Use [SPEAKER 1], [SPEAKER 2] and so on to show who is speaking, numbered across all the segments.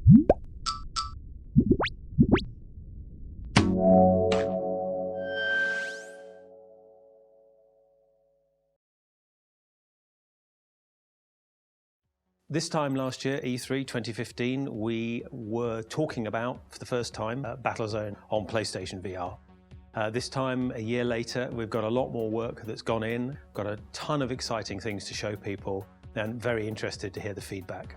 [SPEAKER 1] This time last year, E3 2015, we were talking about, for the first time, Battlezone on PlayStation VR. This time, a year later, we've got a lot more work that's gone in, got a ton of exciting things to show people, and very interested to hear the feedback.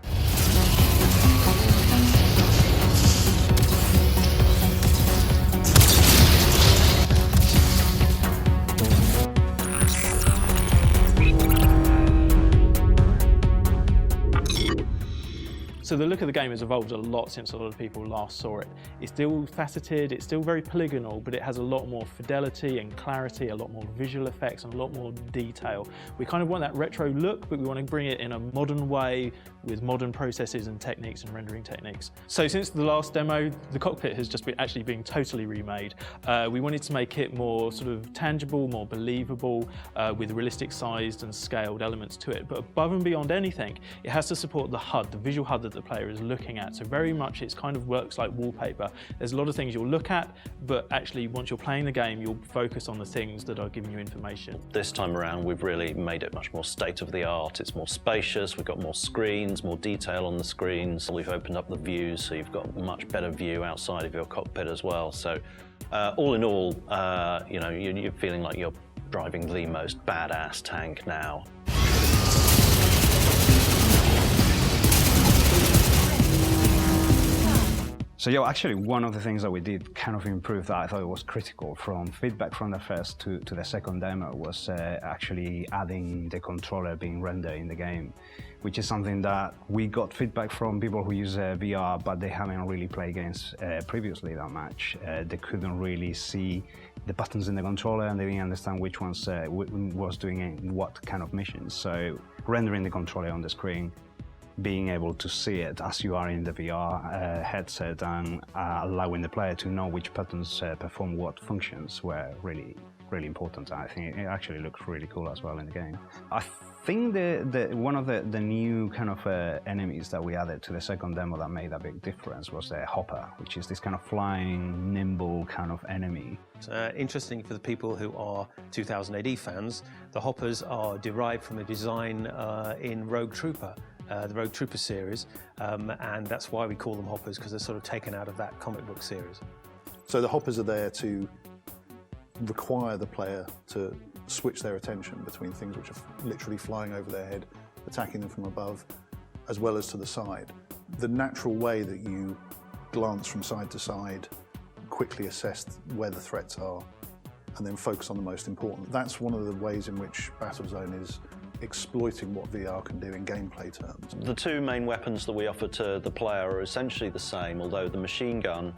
[SPEAKER 2] So the look of the game has evolved a lot since a lot of people last saw it. It's still faceted, it's still very polygonal, but it has a lot more fidelity and clarity, a lot more visual effects and a lot more detail. We kind of want that retro look, but we want to bring it in a modern way with modern processes and techniques and rendering techniques. So since the last demo, the cockpit has just actually been totally remade. We wanted to make it more sort of tangible, more believable, with realistic sized and scaled elements to it. But above and beyond anything, it has to support the HUD, the visual HUD that the player is looking at. So very much it's kind of works like wallpaper. There's a lot of things you'll look at, but actually once you're playing the game, you'll focus on the things that are giving you information.
[SPEAKER 3] This time around, we've really made it much more state-of-the-art. It's more spacious, we've got more screens, more detail on the screens. We've opened up the views, so you've got a much better view outside of your cockpit as well. So all in all, you know, you're feeling like you're driving the most badass tank now.
[SPEAKER 4] So yeah, actually one of the things that we did kind of improve that I thought it was critical from feedback from the first to the second demo was actually adding the controller being rendered in the game, which is something that we got feedback from people who use VR, but they haven't really played games previously that much. They couldn't really see the buttons in the controller and they didn't understand which ones was doing what kind of missions. So rendering the controller on the screen, being able to see it as you are in the VR headset and allowing the player to know which buttons perform what functions were really important. I think it actually looks really cool as well in the game. I think one of the new kind of enemies that we added to the second demo that made a big difference was the hopper, which is this kind of flying, nimble kind of enemy.
[SPEAKER 1] Interesting for the people who are 2000 AD fans, the hoppers are derived from a design in Rogue Trooper. The Rogue Trooper series, and that's why we call them hoppers, because they're sort of taken out of that comic book series.
[SPEAKER 5] So the hoppers are there to require the player to switch their attention between things which are literally flying over their head, attacking them from above, as well as to the side. The natural way that you glance from side to side, quickly assess where the threats are, and then focus on the most important. That's one of the ways in which Battlezone is exploiting what VR can do in gameplay terms.
[SPEAKER 3] The two main weapons that we offer to the player are essentially the same, although the machine gun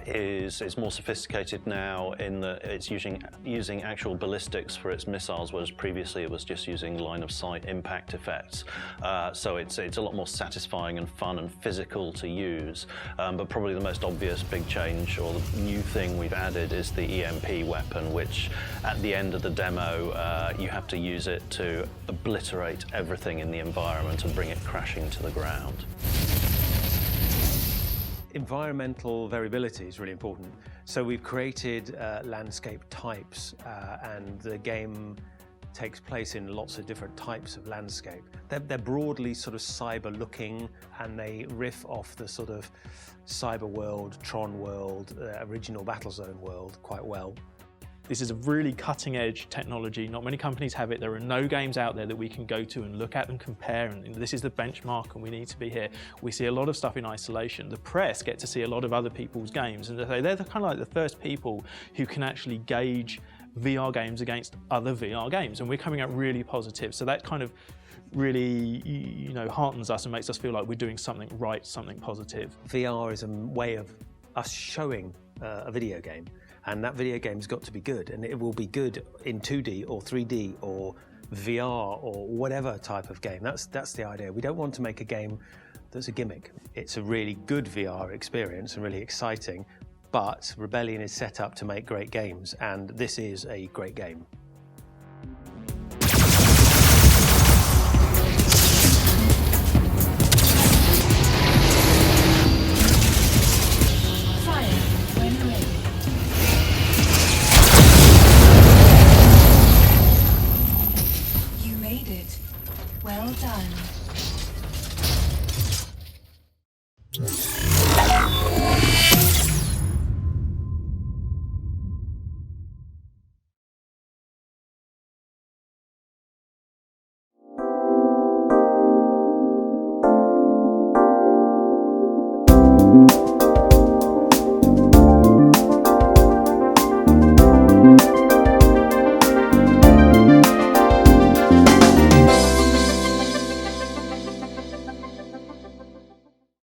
[SPEAKER 3] is more sophisticated now in that it's using actual ballistics for its missiles, whereas previously it was just using line-of-sight impact effects. So it's a lot more satisfying and fun and physical to use. But probably the most obvious big change or the new thing we've added is the EMP weapon, which at the end of the demo you have to use it to obliterate everything in the environment and bring it crashing to the ground.
[SPEAKER 1] Environmental variability is really important. So we've created landscape types, and the game takes place in lots of different types of landscape. They're broadly sort of cyber looking, and they riff off the sort of cyber world, Tron world, original Battlezone world quite well.
[SPEAKER 2] This is a really cutting-edge technology. Not many companies have it. There are no games out there that we can go to and look at and compare, and this is the benchmark and we need to be here. We see a lot of stuff in isolation. The press get to see a lot of other people's games, and they're kind of like the first people who can actually gauge VR games against other VR games, and we're coming out really positive. So that kind of really, you know, heartens us and makes us feel like we're doing something right, something positive.
[SPEAKER 1] VR is a way of us showing a video game. And that video game's got to be good, and it will be good in 2D or 3D or VR or whatever type of game. That's the idea. We don't want to make a game that's a gimmick. It's a really good VR experience and really exciting, but Rebellion is set up to make great games, and this is a great game.
[SPEAKER 6] Well done.